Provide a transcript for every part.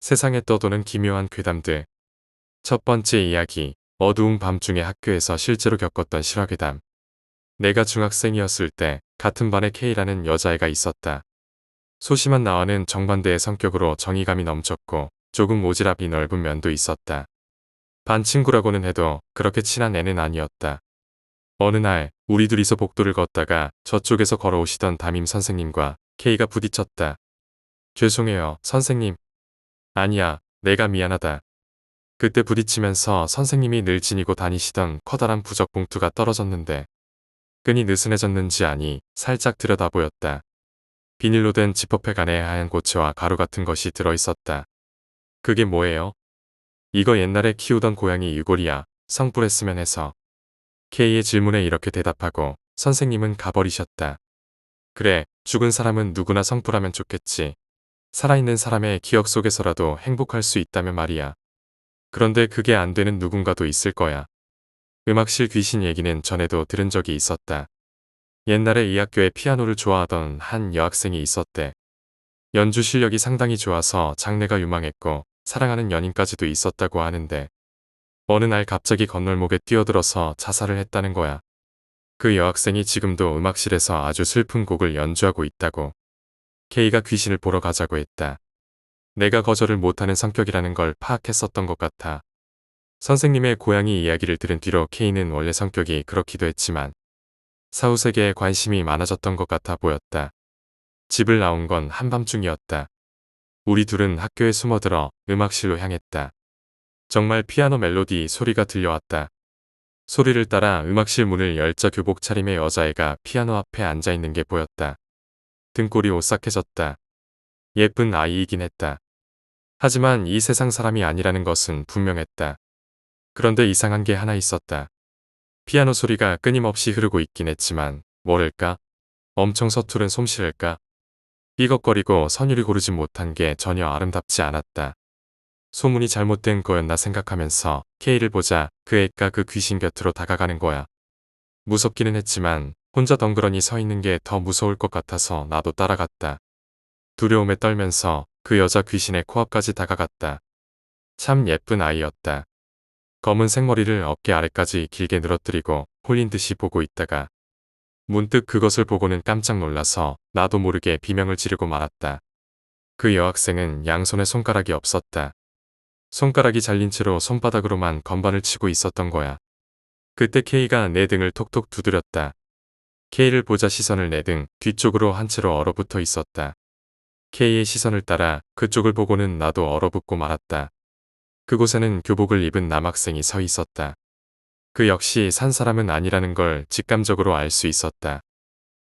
세상에 떠도는 기묘한 괴담들. 첫 번째 이야기. 어두운 밤중에 학교에서 실제로 겪었던 실화괴담. 내가 중학생이었을 때 같은 반에 K라는 여자애가 있었다. 소심한 나와는 정반대의 성격으로 정의감이 넘쳤고 조금 오지랖이 넓은 면도 있었다. 반 친구라고는 해도 그렇게 친한 애는 아니었다. 어느 날 우리 둘이서 복도를 걷다가 저쪽에서 걸어오시던 담임 선생님과 K가 부딪혔다. 죄송해요, 선생님. 아니야, 내가 미안하다. 그때 부딪히면서 선생님이 늘 지니고 다니시던 커다란 부적 봉투가 떨어졌는데 끈이 느슨해졌는지 아니 살짝 들여다 보였다. 비닐로 된 지퍼백 안에 하얀 고체와 가루 같은 것이 들어있었다. 그게 뭐예요? 이거 옛날에 키우던 고양이 유골이야. 성불했으면 해서. K의 질문에 이렇게 대답하고 선생님은 가버리셨다. 그래, 죽은 사람은 누구나 성불하면 좋겠지. 살아있는 사람의 기억 속에서라도 행복할 수 있다면 말이야. 그런데 그게 안 되는 누군가도 있을 거야. 음악실 귀신 얘기는 전에도 들은 적이 있었다. 옛날에 이 학교에 피아노를 좋아하던 한 여학생이 있었대. 연주 실력이 상당히 좋아서 장래가 유망했고 사랑하는 연인까지도 있었다고 하는데 어느 날 갑자기 건널목에 뛰어들어서 자살을 했다는 거야. 그 여학생이 지금도 음악실에서 아주 슬픈 곡을 연주하고 있다고. K가 귀신을 보러 가자고 했다. 내가 거절을 못하는 성격이라는 걸 파악했었던 것 같아. 선생님의 고양이 이야기를 들은 뒤로 K는 원래 성격이 그렇기도 했지만 사후세계에 관심이 많아졌던 것 같아 보였다. 집을 나온 건 한밤중이었다. 우리 둘은 학교에 숨어들어 음악실로 향했다. 정말 피아노 멜로디 소리가 들려왔다. 소리를 따라 음악실 문을 열자 교복 차림의 여자애가 피아노 앞에 앉아있는 게 보였다. 등골이 오싹해졌다. 예쁜 아이이긴 했다. 하지만 이 세상 사람이 아니라는 것은 분명했다. 그런데 이상한 게 하나 있었다. 피아노 소리가 끊임없이 흐르고 있긴 했지만 뭐랄까? 엄청 서투른 솜씨랄까? 삐걱거리고 선율이 고르지 못한 게 전혀 아름답지 않았다. 소문이 잘못된 거였나 생각하면서 K를 보자 그 애가 그 귀신 곁으로 다가가는 거야. 무섭기는 했지만 혼자 덩그러니 서 있는 게 더 무서울 것 같아서 나도 따라갔다. 두려움에 떨면서 그 여자 귀신의 코앞까지 다가갔다. 참 예쁜 아이였다. 검은색 머리를 어깨 아래까지 길게 늘어뜨리고 홀린 듯이 보고 있다가 문득 그것을 보고는 깜짝 놀라서 나도 모르게 비명을 지르고 말았다. 그 여학생은 양손에 손가락이 없었다. 손가락이 잘린 채로 손바닥으로만 건반을 치고 있었던 거야. 그때 K가 내 등을 톡톡 두드렸다. K를 보자 시선을 내 등 뒤쪽으로 한 채로 얼어붙어 있었다. K의 시선을 따라 그쪽을 보고는 나도 얼어붙고 말았다. 그곳에는 교복을 입은 남학생이 서 있었다. 그 역시 산 사람은 아니라는 걸 직감적으로 알 수 있었다.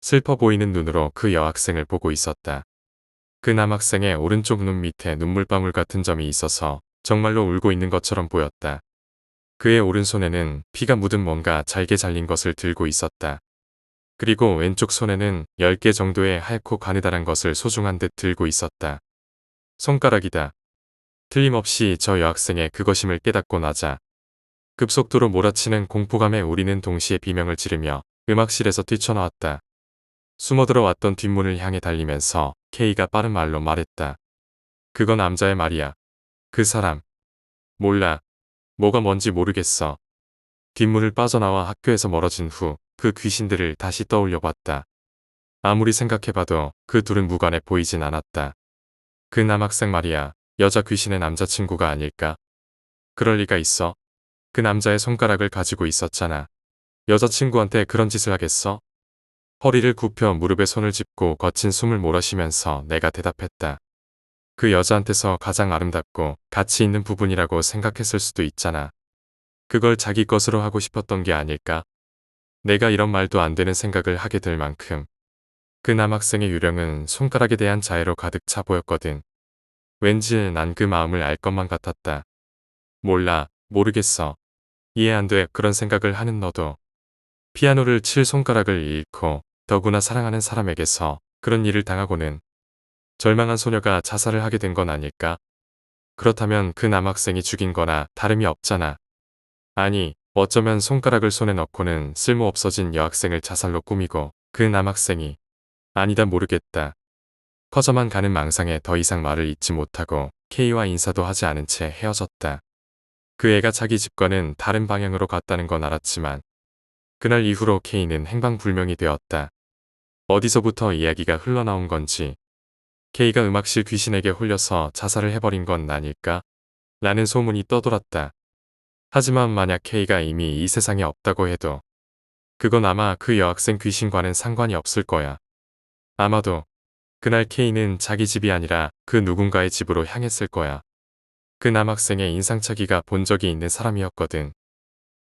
슬퍼 보이는 눈으로 그 여학생을 보고 있었다. 그 남학생의 오른쪽 눈 밑에 눈물방울 같은 점이 있어서 정말로 울고 있는 것처럼 보였다. 그의 오른손에는 피가 묻은 뭔가 잘게 잘린 것을 들고 있었다. 그리고 왼쪽 손에는 10개 정도의 하얗고 가느다란 것을 소중한 듯 들고 있었다. 손가락이다. 틀림없이 저 여학생의 그것임을 깨닫고 나자 급속도로 몰아치는 공포감에 우리는 동시에 비명을 지르며 음악실에서 뛰쳐나왔다. 숨어들어 왔던 뒷문을 향해 달리면서 K가 빠른 말로 말했다. 그건 남자의 말이야. 그 사람. 몰라. 뭐가 뭔지 모르겠어. 뒷문을 빠져나와 학교에서 멀어진 후 그 귀신들을 다시 떠올려 봤다. 아무리 생각해봐도 그 둘은 무관해 보이진 않았다. 그 남학생 말이야. 여자 귀신의 남자친구가 아닐까? 그럴 리가 있어. 그 남자의 손가락을 가지고 있었잖아. 여자친구한테 그런 짓을 하겠어? 허리를 굽혀 무릎에 손을 짚고 거친 숨을 몰아쉬면서 내가 대답했다. 그 여자한테서 가장 아름답고 가치 있는 부분이라고 생각했을 수도 있잖아. 그걸 자기 것으로 하고 싶었던 게 아닐까? 내가 이런 말도 안 되는 생각을 하게 될 만큼 그 남학생의 유령은 손가락에 대한 자애로 가득 차 보였거든. 왠지 난 그 마음을 알 것만 같았다. 몰라, 모르겠어. 이해 안 돼. 그런 생각을 하는 너도. 피아노를 칠 손가락을 잃고 더구나 사랑하는 사람에게서 그런 일을 당하고는 절망한 소녀가 자살을 하게 된 건 아닐까? 그렇다면 그 남학생이 죽인 거나 다름이 없잖아. 아니, 어쩌면 손가락을 손에 넣고는 쓸모없어진 여학생을 자살로 꾸미고 그 남학생이 아니다 모르겠다. 커져만 가는 망상에 더 이상 말을 잇지 못하고 K와 인사도 하지 않은 채 헤어졌다. 그 애가 자기 집과는 다른 방향으로 갔다는 건 알았지만 그날 이후로 K는 행방불명이 되었다. 어디서부터 이야기가 흘러나온 건지 K가 음악실 귀신에게 홀려서 자살을 해버린 건 아닐까? 라는 소문이 떠돌았다. 하지만 만약 K가 이미 이 세상에 없다고 해도 그건 아마 그 여학생 귀신과는 상관이 없을 거야. 아마도 그날 K는 자기 집이 아니라 그 누군가의 집으로 향했을 거야. 그 남학생의 인상착의가 본 적이 있는 사람이었거든.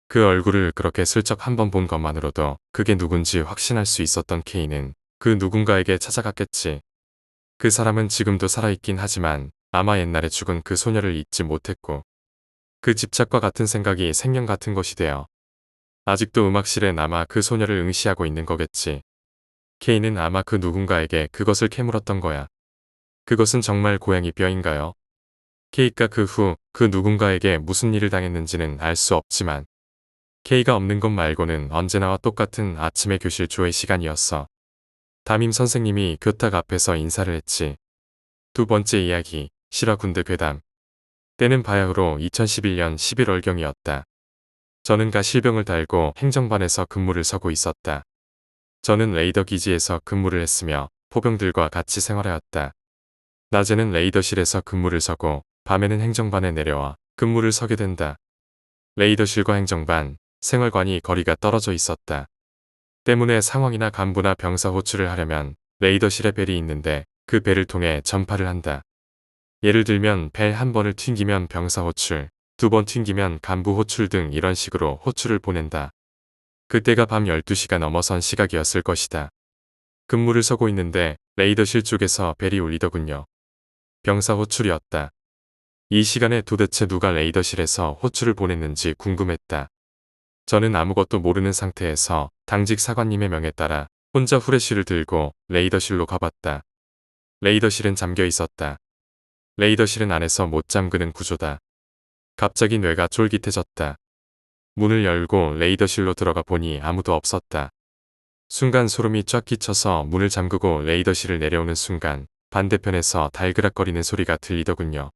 그 얼굴을 그렇게 슬쩍 한 번 본 것만으로도 그게 누군지 확신할 수 있었던 K는 그 누군가에게 찾아갔겠지. 그 사람은 지금도 살아있긴 하지만 아마 옛날에 죽은 그 소녀를 잊지 못했고 그 집착과 같은 생각이 생명 같은 것이 되어 아직도 음악실에 남아 그 소녀를 응시하고 있는 거겠지. K는 아마 그 누군가에게 그것을 캐물었던 거야. 그것은 정말 고양이 뼈인가요? K가 그 후 그 누군가에게 무슨 일을 당했는지는 알 수 없지만 K가 없는 것 말고는 언제나와 똑같은 아침의 교실 조회 시간이었어. 담임 선생님이 교탁 앞에서 인사를 했지. 두 번째 이야기, 실화 군대 괴담. 때는 바야흐로 2011년 11월경이었다. 저는 가실병을 달고 행정반에서 근무를 서고 있었다. 저는 레이더 기지에서 근무를 했으며 포병들과 같이 생활해왔다. 낮에는 레이더실에서 근무를 서고 밤에는 행정반에 내려와 근무를 서게 된다. 레이더실과 행정반, 생활관이 거리가 떨어져 있었다. 때문에 상황이나 간부나 병사 호출을 하려면 레이더실에 벨이 있는데 그 벨을 통해 전파를 한다. 예를 들면 벨 한 번을 튕기면 병사 호출, 두 번 튕기면 간부 호출 등 이런 식으로 호출을 보낸다. 그때가 밤 12시가 넘어선 시각이었을 것이다. 근무를 서고 있는데 레이더실 쪽에서 벨이 울리더군요. 병사 호출이었다. 이 시간에 도대체 누가 레이더실에서 호출을 보냈는지 궁금했다. 저는 아무것도 모르는 상태에서 당직 사관님의 명에 따라 혼자 후레쉬를 들고 레이더실로 가봤다. 레이더실은 잠겨 있었다. 레이더실은 안에서 못 잠그는 구조다. 갑자기 뇌가 쫄깃해졌다. 문을 열고 레이더실로 들어가 보니 아무도 없었다. 순간 소름이 쫙 끼쳐서 문을 잠그고 레이더실을 내려오는 순간 반대편에서 달그락거리는 소리가 들리더군요.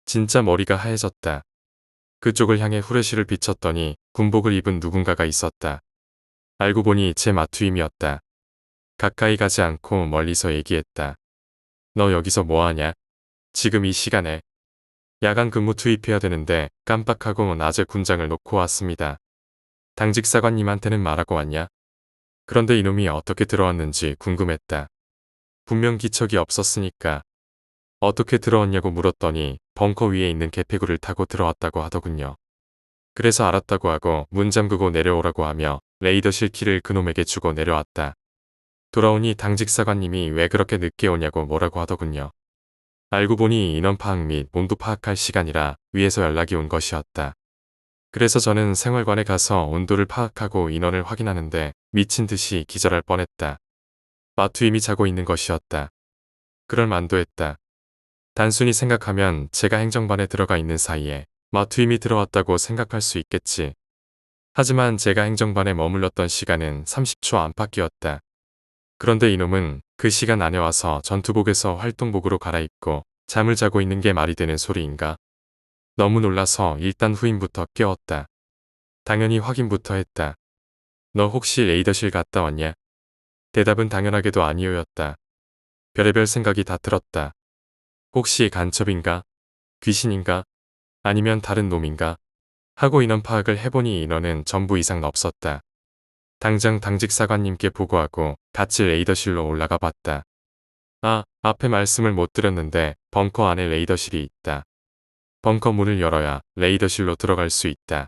진짜 머리가 하얘졌다. 그쪽을 향해 후레쉬를 비췄더니 군복을 입은 누군가가 있었다. 알고 보니 제 마투임이었다. 가까이 가지 않고 멀리서 얘기했다. 너 여기서 뭐하냐? 지금 이 시간에. 야간 근무 투입해야 되는데 깜빡하고 낮에 군장을 놓고 왔습니다. 당직 사관님한테는 말하고 왔냐? 그런데 이놈이 어떻게 들어왔는지 궁금했다. 분명 기척이 없었으니까. 어떻게 들어왔냐고 물었더니 벙커 위에 있는 개폐구를 타고 들어왔다고 하더군요. 그래서 알았다고 하고 문 잠그고 내려오라고 하며 레이더실 키를 그놈에게 주고 내려왔다. 돌아오니 당직 사관님이 왜 그렇게 늦게 오냐고 뭐라고 하더군요. 알고 보니 인원 파악 및 온도 파악할 시간이라 위에서 연락이 온 것이었다. 그래서 저는 생활관에 가서 온도를 파악하고 인원을 확인하는데 미친 듯이 기절할 뻔했다. 마투임이 자고 있는 것이었다. 그럴 만도 했다. 단순히 생각하면 제가 행정반에 들어가 있는 사이에 마투임이 들어왔다고 생각할 수 있겠지. 하지만 제가 행정반에 머물렀던 시간은 30초 안팎이었다. 그런데 이놈은 그 시간 안에 와서 전투복에서 활동복으로 갈아입고 잠을 자고 있는 게 말이 되는 소리인가? 너무 놀라서 일단 후임부터 깨웠다. 당연히 확인부터 했다. 너 혹시 레이더실 갔다 왔냐? 대답은 당연하게도 아니오였다. 별의별 생각이 다 들었다. 혹시 간첩인가? 귀신인가? 아니면 다른 놈인가? 하고 인원 파악을 해보니 인원은 전부 이상 없었다. 당장 당직 사관님께 보고하고 같이 레이더실로 올라가 봤다. 아, 앞에 말씀을 못 드렸는데 벙커 안에 레이더실이 있다. 벙커 문을 열어야 레이더실로 들어갈 수 있다.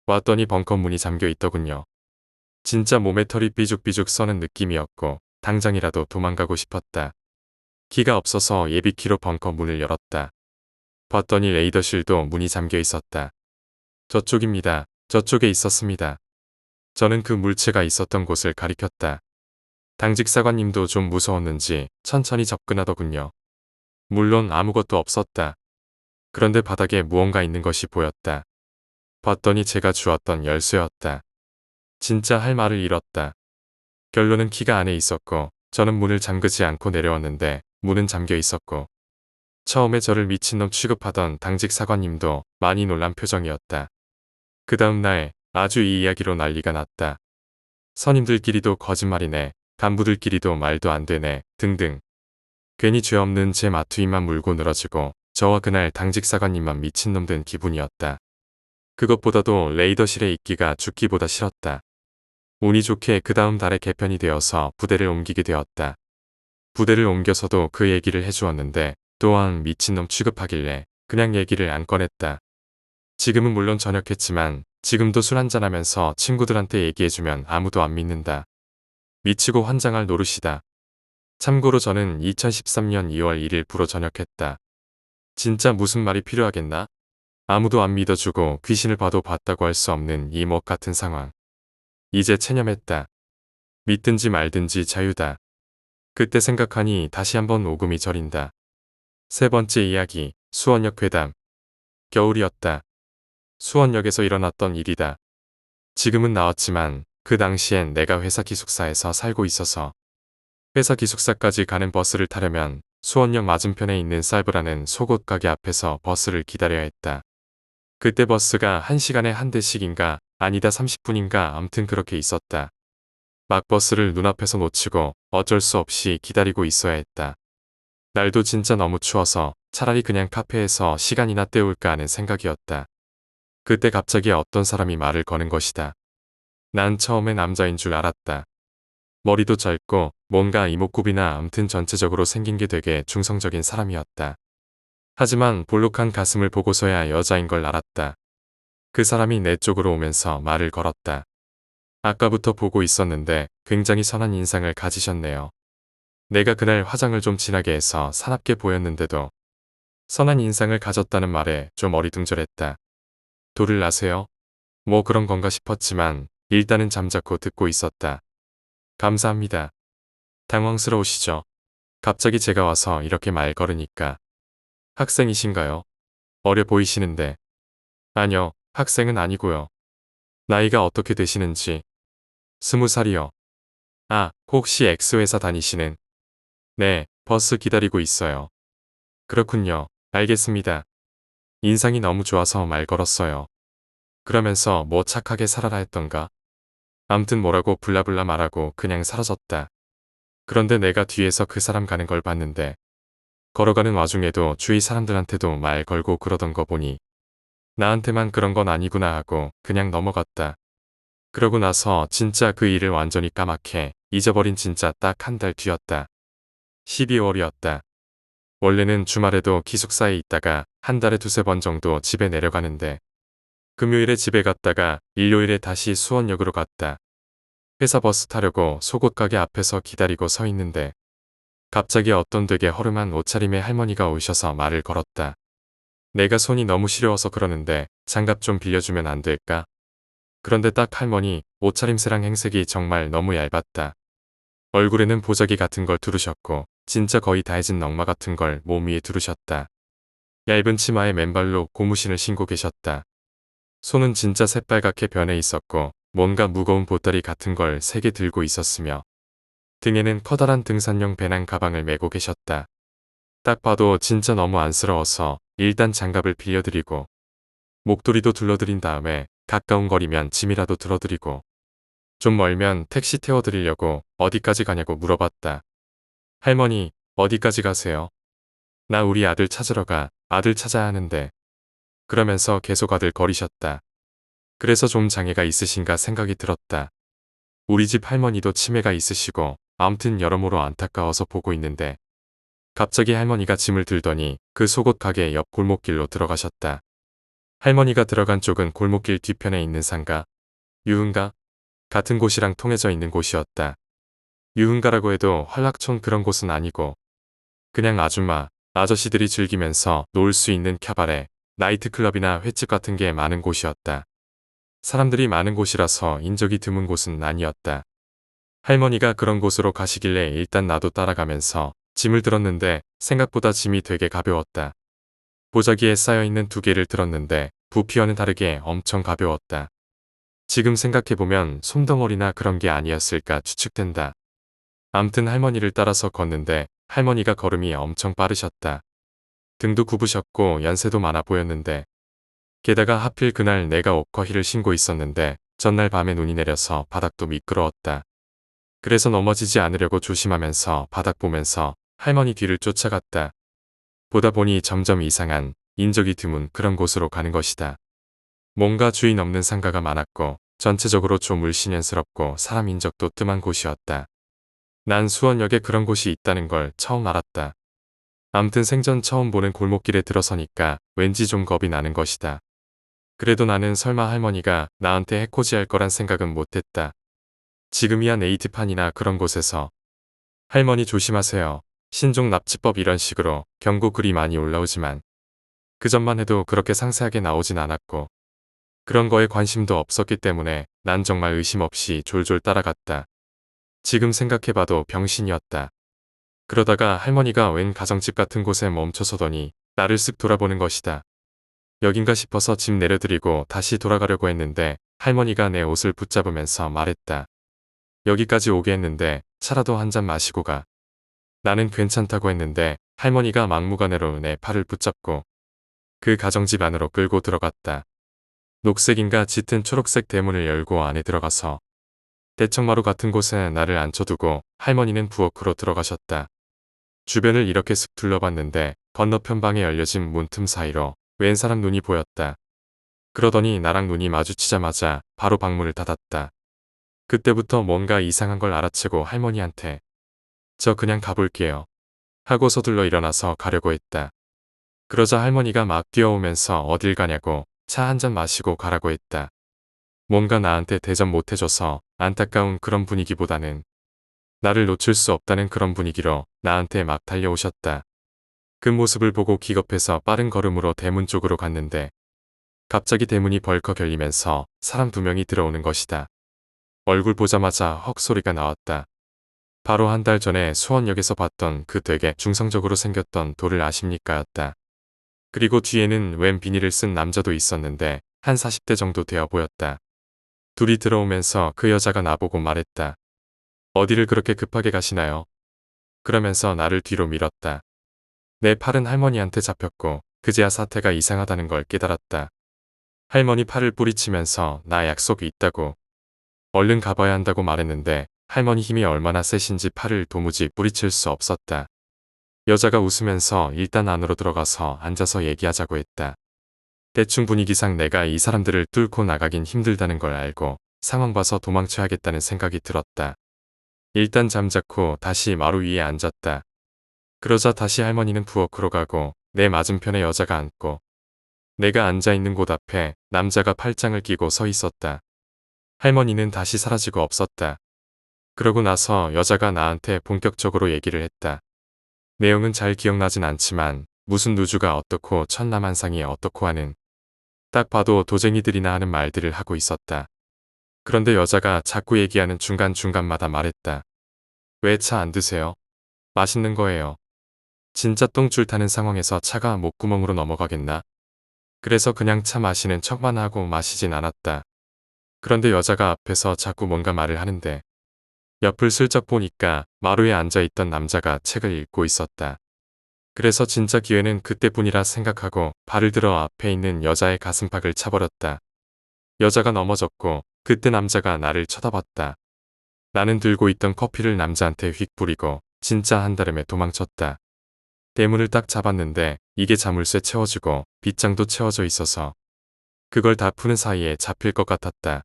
왔더니 벙커 문이 잠겨 있더군요. 진짜 몸에 털이 삐죽삐죽 서는 느낌이었고 당장이라도 도망가고 싶었다. 키가 없어서 예비키로 벙커 문을 열었다. 봤더니 레이더실도 문이 잠겨 있었다. 저쪽입니다. 저쪽에 있었습니다. 저는 그 물체가 있었던 곳을 가리켰다. 당직 사관님도 좀 무서웠는지 천천히 접근하더군요. 물론 아무것도 없었다. 그런데 바닥에 무언가 있는 것이 보였다. 봤더니 제가 주었던 열쇠였다. 진짜 할 말을 잃었다. 결론은 키가 안에 있었고 저는 문을 잠그지 않고 내려왔는데 문은 잠겨 있었고 처음에 저를 미친놈 취급하던 당직 사관님도 많이 놀란 표정이었다. 그 다음 날 아주 이 이야기로 난리가 났다. 선임들끼리도 거짓말이네, 간부들끼리도 말도 안 되네, 등등. 괜히 죄 없는 제 마투이만 물고 늘어지고 저와 그날 당직 사관님만 미친놈 된 기분이었다. 그것보다도 레이더실에 있기가 죽기보다 싫었다. 운이 좋게 그 다음 달에 개편이 되어서 부대를 옮기게 되었다. 부대를 옮겨서도 그 얘기를 해주었는데 또한 미친놈 취급하길래 그냥 얘기를 안 꺼냈다. 지금은 물론 전역했지만 지금도 술 한잔하면서 친구들한테 얘기해주면 아무도 안 믿는다. 미치고 환장할 노릇이다. 참고로 저는 2013년 2월 1일 부로 전역했다. 진짜 무슨 말이 필요하겠나? 아무도 안 믿어주고 귀신을 봐도 봤다고 할 수 없는 이목 같은 상황. 이제 체념했다. 믿든지 말든지 자유다. 그때 생각하니 다시 한번 오금이 저린다. 세 번째 이야기, 수원역 괴담. 겨울이었다. 수원역에서 일어났던 일이다. 지금은 나왔지만 그 당시엔 내가 회사 기숙사에서 살고 있어서 회사 기숙사까지 가는 버스를 타려면 수원역 맞은편에 있는 쌀브라는 속옷 가게 앞에서 버스를 기다려야 했다. 그때 버스가 1시간에 한 대씩인가 아니다 30분인가 암튼 그렇게 있었다. 막 버스를 눈앞에서 놓치고 어쩔 수 없이 기다리고 있어야 했다. 날도 진짜 너무 추워서 차라리 그냥 카페에서 시간이나 때울까 하는 생각이었다. 그때 갑자기 어떤 사람이 말을 거는 것이다. 난 처음에 남자인 줄 알았다. 머리도 짧고 뭔가 이목구비나 암튼 전체적으로 생긴 게 되게 중성적인 사람이었다. 하지만 볼록한 가슴을 보고서야 여자인 걸 알았다. 그 사람이 내 쪽으로 오면서 말을 걸었다. 아까부터 보고 있었는데 굉장히 선한 인상을 가지셨네요. 내가 그날 화장을 좀 진하게 해서 사납게 보였는데도 선한 인상을 가졌다는 말에 좀 어리둥절했다. 돌을 나세요? 뭐 그런 건가 싶었지만 일단은 잠자코 듣고 있었다. 감사합니다. 당황스러우시죠? 갑자기 제가 와서 이렇게 말 걸으니까. 학생이신가요? 어려 보이시는데. 아니요, 학생은 아니고요. 나이가 어떻게 되시는지. 20살이요. 아, 혹시 X회사 다니시는? 네, 버스 기다리고 있어요. 그렇군요. 알겠습니다. 인상이 너무 좋아서 말 걸었어요. 그러면서 뭐 착하게 살아라 했던가? 암튼 뭐라고 블라블라 말하고 그냥 사라졌다. 그런데 내가 뒤에서 그 사람 가는 걸 봤는데 걸어가는 와중에도 주위 사람들한테도 말 걸고 그러던 거 보니 나한테만 그런 건 아니구나 하고 그냥 넘어갔다. 그러고 나서 진짜 그 일을 완전히 까맣게 잊어버린 진짜 딱 한 달 뒤였다. 12월이었다. 원래는 주말에도 기숙사에 있다가 한 달에 두세 번 정도 집에 내려가는데 금요일에 집에 갔다가 일요일에 다시 수원역으로 갔다. 회사 버스 타려고 속옷 가게 앞에서 기다리고 서 있는데 갑자기 어떤 되게 허름한 옷차림의 할머니가 오셔서 말을 걸었다. 내가 손이 너무 시려워서 그러는데 장갑 좀 빌려주면 안 될까? 그런데 딱 할머니 옷차림새랑 행색이 정말 너무 얇았다. 얼굴에는 보자기 같은 걸 두르셨고 진짜 거의 다해진 넝마 같은 걸 몸 위에 두르셨다. 얇은 치마에 맨발로 고무신을 신고 계셨다. 손은 진짜 새빨갛게 변해 있었고 뭔가 무거운 보따리 같은 걸 3개 들고 있었으며 등에는 커다란 등산용 배낭 가방을 메고 계셨다. 딱 봐도 진짜 너무 안쓰러워서 일단 장갑을 빌려드리고 목도리도 둘러드린 다음에 가까운 거리면 짐이라도 들어드리고 좀 멀면 택시 태워드리려고 어디까지 가냐고 물어봤다. 할머니, 어디까지 가세요? 나 우리 아들 찾으러 가. 아들 찾아야 하는데. 그러면서 계속 아들거리셨다. 그래서 좀 장애가 있으신가 생각이 들었다. 우리 집 할머니도 치매가 있으시고 아무튼 여러모로 안타까워서 보고 있는데 갑자기 할머니가 짐을 들더니 그 속옷 가게 옆 골목길로 들어가셨다. 할머니가 들어간 쪽은 골목길 뒤편에 있는 상가, 유흥가 같은 곳이랑 통해져 있는 곳이었다. 유흥가라고 해도 환락촌 그런 곳은 아니고 그냥 아줌마, 아저씨들이 즐기면서 놀 수 있는 캬바레, 나이트클럽이나 횟집 같은 게 많은 곳이었다. 사람들이 많은 곳이라서 인적이 드문 곳은 아니었다. 할머니가 그런 곳으로 가시길래 일단 나도 따라가면서 짐을 들었는데 생각보다 짐이 되게 가벼웠다. 보자기에 쌓여있는 2개를 들었는데 부피와는 다르게 엄청 가벼웠다. 지금 생각해보면 솜덩어리나 그런 게 아니었을까 추측된다. 암튼 할머니를 따라서 걷는데 할머니가 걸음이 엄청 빠르셨다. 등도 굽으셨고 연세도 많아 보였는데 게다가 하필 그날 내가 옷커희를 신고 있었는데 전날 밤에 눈이 내려서 바닥도 미끄러웠다. 그래서 넘어지지 않으려고 조심하면서 바닥 보면서 할머니 뒤를 쫓아갔다. 보다 보니 점점 이상한 인적이 드문 그런 곳으로 가는 것이다. 뭔가 주인 없는 상가가 많았고 전체적으로 좀 물씬연스럽고 사람 인적도 뜸한 곳이었다. 난 수원역에 그런 곳이 있다는 걸 처음 알았다. 암튼 생전 처음 보는 골목길에 들어서니까 왠지 좀 겁이 나는 것이다. 그래도 나는 설마 할머니가 나한테 해코지할 거란 생각은 못했다. 지금이야 네이트판이나 그런 곳에서 할머니 조심하세요. 신종 납치법 이런 식으로 경고 글이 많이 올라오지만 그전만 해도 그렇게 상세하게 나오진 않았고 그런 거에 관심도 없었기 때문에 난 정말 의심 없이 졸졸 따라갔다. 지금 생각해봐도 병신이었다. 그러다가 할머니가 웬 가정집 같은 곳에 멈춰서더니 나를 쓱 돌아보는 것이다. 여긴가 싶어서 집 내려드리고 다시 돌아가려고 했는데 할머니가 내 옷을 붙잡으면서 말했다. 여기까지 오게 했는데 차라도 한 잔 마시고 가. 나는 괜찮다고 했는데 할머니가 막무가내로 내 팔을 붙잡고 그 가정집 안으로 끌고 들어갔다. 녹색인가 짙은 초록색 대문을 열고 안에 들어가서 대청마루 같은 곳에 나를 앉혀두고 할머니는 부엌으로 들어가셨다. 주변을 이렇게 슥 둘러봤는데 건너편 방에 열려진 문틈 사이로 웬 사람 눈이 보였다. 그러더니 나랑 눈이 마주치자마자 바로 방문을 닫았다. 그때부터 뭔가 이상한 걸 알아채고 할머니한테 저 그냥 가볼게요 하고 서둘러 일어나서 가려고 했다. 그러자 할머니가 막 뛰어오면서 어딜 가냐고 차 한 잔 마시고 가라고 했다. 뭔가 나한테 대접 못해줘서 안타까운 그런 분위기보다는 나를 놓칠 수 없다는 그런 분위기로 나한테 막 달려오셨다. 그 모습을 보고 기겁해서 빠른 걸음으로 대문 쪽으로 갔는데 갑자기 대문이 벌컥 열리면서 사람 2명이 들어오는 것이다. 얼굴 보자마자 헉 소리가 나왔다. 바로 한 달 전에 수원역에서 봤던 그 되게 중성적으로 생겼던 돌을 아십니까 였다. 그리고 뒤에는 웬 비닐을 쓴 남자도 있었는데 한 40대 정도 되어 보였다. 둘이 들어오면서 그 여자가 나보고 말했다. 어디를 그렇게 급하게 가시나요? 그러면서 나를 뒤로 밀었다. 내 팔은 할머니한테 잡혔고 그제야 사태가 이상하다는 걸 깨달았다. 할머니 팔을 뿌리치면서 나 약속이 있다고 얼른 가봐야 한다고 말했는데 할머니 힘이 얼마나 세신지 팔을 도무지 뿌리칠 수 없었다. 여자가 웃으면서 일단 안으로 들어가서 앉아서 얘기하자고 했다. 대충 분위기상 내가 이 사람들을 뚫고 나가긴 힘들다는 걸 알고 상황 봐서 도망쳐야겠다는 생각이 들었다. 일단 잠자코 다시 마루 위에 앉았다. 그러자 다시 할머니는 부엌으로 가고 내 맞은편에 여자가 앉고 내가 앉아있는 곳 앞에 남자가 팔짱을 끼고 서 있었다. 할머니는 다시 사라지고 없었다. 그러고 나서 여자가 나한테 본격적으로 얘기를 했다. 내용은 잘 기억나진 않지만 무슨 누주가 어떻고 천남한상이 어떻고 하는 딱 봐도 도쟁이들이나 하는 말들을 하고 있었다. 그런데 여자가 자꾸 얘기하는 중간중간마다 말했다. 왜 차 안 드세요? 맛있는 거예요. 진짜 똥줄 타는 상황에서 차가 목구멍으로 넘어가겠나? 그래서 그냥 차 마시는 척만 하고 마시진 않았다. 그런데 여자가 앞에서 자꾸 뭔가 말을 하는데 옆을 슬쩍 보니까 마루에 앉아있던 남자가 책을 읽고 있었다. 그래서 진짜 기회는 그때뿐이라 생각하고 발을 들어 앞에 있는 여자의 가슴팍을 차버렸다. 여자가 넘어졌고 그때 남자가 나를 쳐다봤다. 나는 들고 있던 커피를 남자한테 휙 뿌리고 진짜 한달음에 도망쳤다. 대문을 딱 잡았는데 이게 자물쇠 채워지고 빗장도 채워져 있어서 그걸 다 푸는 사이에 잡힐 것 같았다.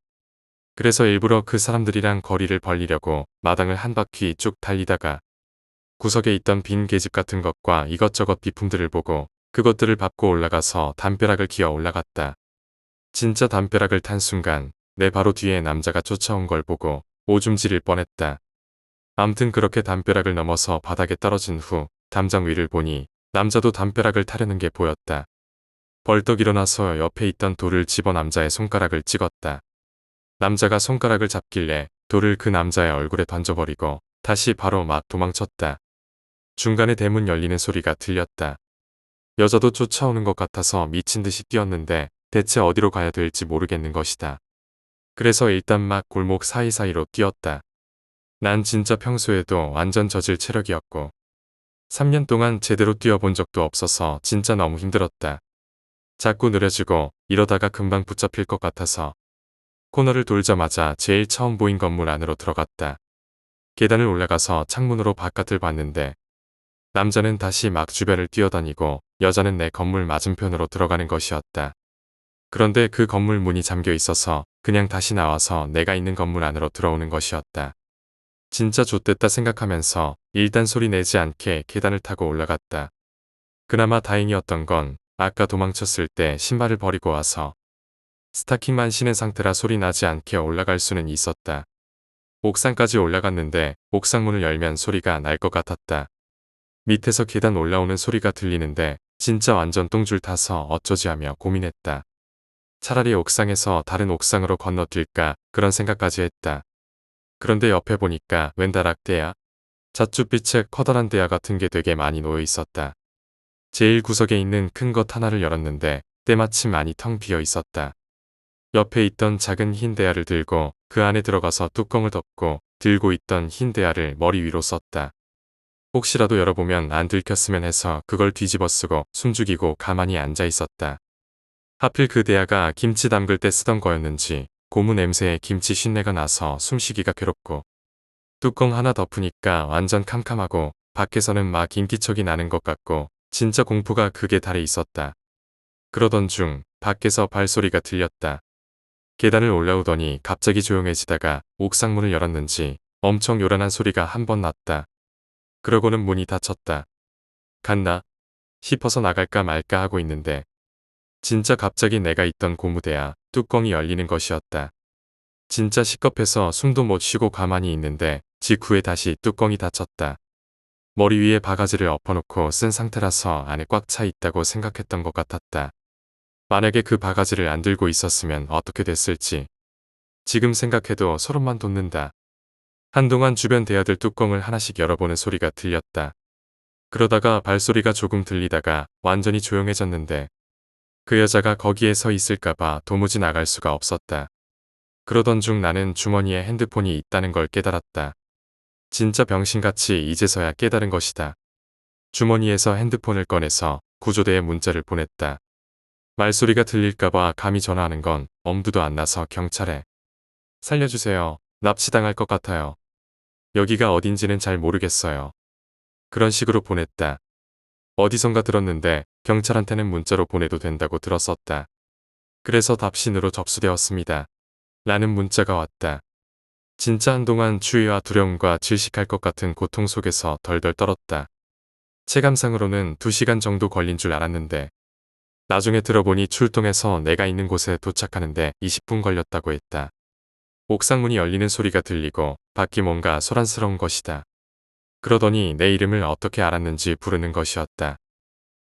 그래서 일부러 그 사람들이랑 거리를 벌리려고 마당을 한 바퀴 쭉 달리다가 구석에 있던 빈 계집 같은 것과 이것저것 비품들을 보고 그것들을 밟고 올라가서 담벼락을 기어 올라갔다. 진짜 담벼락을 탄 순간 내 바로 뒤에 남자가 쫓아온 걸 보고 오줌 지릴 뻔했다. 암튼 그렇게 담벼락을 넘어서 바닥에 떨어진 후 담장 위를 보니 남자도 담벼락을 타려는 게 보였다. 벌떡 일어나서 옆에 있던 돌을 집어 남자의 손가락을 찍었다. 남자가 손가락을 잡길래 돌을 그 남자의 얼굴에 던져버리고 다시 바로 막 도망쳤다. 중간에 대문 열리는 소리가 들렸다. 여자도 쫓아오는 것 같아서 미친 듯이 뛰었는데 대체 어디로 가야 될지 모르겠는 것이다. 그래서 일단 막 골목 사이사이로 뛰었다. 난 진짜 평소에도 완전 저질 체력이었고 3년 동안 제대로 뛰어본 적도 없어서 진짜 너무 힘들었다. 자꾸 느려지고 이러다가 금방 붙잡힐 것 같아서 코너를 돌자마자 제일 처음 보인 건물 안으로 들어갔다. 계단을 올라가서 창문으로 바깥을 봤는데 남자는 다시 막 주변을 뛰어다니고 여자는 내 건물 맞은편으로 들어가는 것이었다. 그런데 그 건물 문이 잠겨 있어서 그냥 다시 나와서 내가 있는 건물 안으로 들어오는 것이었다. 진짜 좆됐다 생각하면서 일단 소리 내지 않게 계단을 타고 올라갔다. 그나마 다행이었던 건 아까 도망쳤을 때 신발을 버리고 와서 스타킹만 신은 상태라 소리 나지 않게 올라갈 수는 있었다. 옥상까지 올라갔는데 옥상문을 열면 소리가 날 것 같았다. 밑에서 계단 올라오는 소리가 들리는데 진짜 완전 똥줄 타서 어쩌지 하며 고민했다. 차라리 옥상에서 다른 옥상으로 건너뛸까 그런 생각까지 했다. 그런데 옆에 보니까 웬 다락대야? 잣주빛의 커다란 대야 같은 게 되게 많이 놓여 있었다. 제일 구석에 있는 큰 것 하나를 열었는데 때마침 안이 텅 비어 있었다. 옆에 있던 작은 흰 대야를 들고 그 안에 들어가서 뚜껑을 덮고 들고 있던 흰 대야를 머리 위로 썼다. 혹시라도 열어보면 안 들켰으면 해서 그걸 뒤집어 쓰고 숨죽이고 가만히 앉아 있었다. 하필 그 대야가 김치 담글 때 쓰던 거였는지 고무 냄새에 김치 쉰내가 나서 숨쉬기가 괴롭고 뚜껑 하나 덮으니까 완전 캄캄하고 밖에서는 막 인기척이 나는 것 같고 진짜 공포가 극에 달해 있었다. 그러던 중 밖에서 발소리가 들렸다. 계단을 올라오더니 갑자기 조용해지다가 옥상문을 열었는지 엄청 요란한 소리가 한 번 났다. 그러고는 문이 닫혔다. 갔나 싶어서 나갈까 말까 하고 있는데 진짜 갑자기 내가 있던 고무대야 뚜껑이 열리는 것이었다. 진짜 시겁해서 숨도 못 쉬고 가만히 있는데 직후에 다시 뚜껑이 닫혔다. 머리 위에 바가지를 엎어놓고 쓴 상태라서 안에 꽉 차 있다고 생각했던 것 같았다. 만약에 그 바가지를 안 들고 있었으면 어떻게 됐을지 지금 생각해도 소름만 돋는다. 한동안 주변 대야들 뚜껑을 하나씩 열어보는 소리가 들렸다. 그러다가 발소리가 조금 들리다가 완전히 조용해졌는데 그 여자가 거기에 서 있을까봐 도무지 나갈 수가 없었다. 그러던 중 나는 주머니에 핸드폰이 있다는 걸 깨달았다. 진짜 병신같이 이제서야 깨달은 것이다. 주머니에서 핸드폰을 꺼내서 구조대에 문자를 보냈다. 말소리가 들릴까봐 감히 전화하는 건 엄두도 안 나서 경찰에 살려주세요. 납치당할 것 같아요. 여기가 어딘지는 잘 모르겠어요. 그런 식으로 보냈다. 어디선가 들었는데 경찰한테는 문자로 보내도 된다고 들었었다. 그래서 답신으로 접수되었습니다. 라는 문자가 왔다. 진짜 한동안 추위와 두려움과 질식할 것 같은 고통 속에서 덜덜 떨었다. 체감상으로는 2시간 정도 걸린 줄 알았는데 나중에 들어보니 출동해서 내가 있는 곳에 도착하는데 20분 걸렸다고 했다. 옥상문이 열리는 소리가 들리고 밖이 뭔가 소란스러운 것이다. 그러더니 내 이름을 어떻게 알았는지 부르는 것이었다.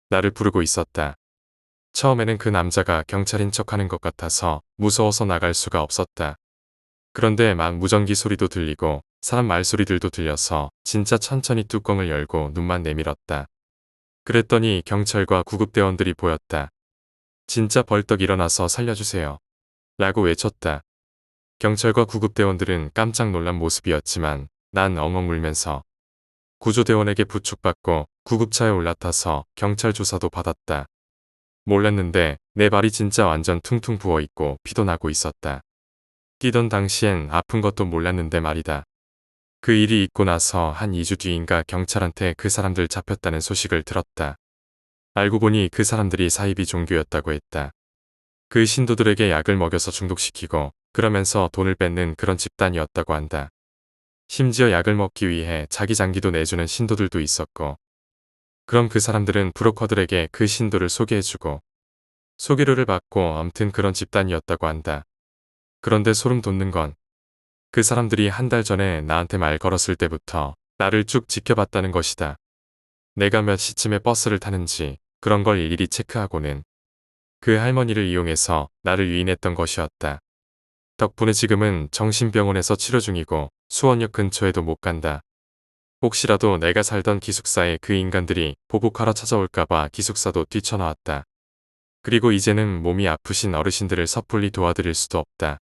나를 부르고 있었다. 처음에는 그 남자가 경찰인 척하는 것 같아서 무서워서 나갈 수가 없었다. 그런데 막 무전기 소리도 들리고 사람 말소리들도 들려서 진짜 천천히 뚜껑을 열고 눈만 내밀었다. 그랬더니 경찰과 구급대원들이 보였다. 진짜 벌떡 일어나서 살려주세요. 라고 외쳤다. 경찰과 구급대원들은 깜짝 놀란 모습이었지만 난 엉엉 울면서 구조대원에게 부축받고 구급차에 올라타서 경찰 조사도 받았다. 몰랐는데 내 발이 진짜 완전 퉁퉁 부어있고 피도 나고 있었다. 뛰던 당시엔 아픈 것도 몰랐는데 말이다. 그 일이 있고 나서 한 2주 뒤인가 경찰한테 그 사람들 잡혔다는 소식을 들었다. 알고 보니 그 사람들이 사이비 종교였다고 했다. 그 신도들에게 약을 먹여서 중독시키고 그러면서 돈을 뺏는 그런 집단이었다고 한다. 심지어 약을 먹기 위해 자기 장기도 내주는 신도들도 있었고 그럼 그 사람들은 브로커들에게 그 신도를 소개해주고 소개료를 받고 암튼 그런 집단이었다고 한다. 그런데 소름 돋는 건 그 사람들이 한 달 전에 나한테 말 걸었을 때부터 나를 쭉 지켜봤다는 것이다. 내가 몇 시쯤에 버스를 타는지 그런 걸 일일이 체크하고는 그 할머니를 이용해서 나를 유인했던 것이었다. 덕분에 지금은 정신병원에서 치료 중이고 수원역 근처에도 못 간다. 혹시라도 내가 살던 기숙사에 그 인간들이 보복하러 찾아올까봐 기숙사도 뛰쳐나왔다. 그리고 이제는 몸이 아프신 어르신들을 섣불리 도와드릴 수도 없다.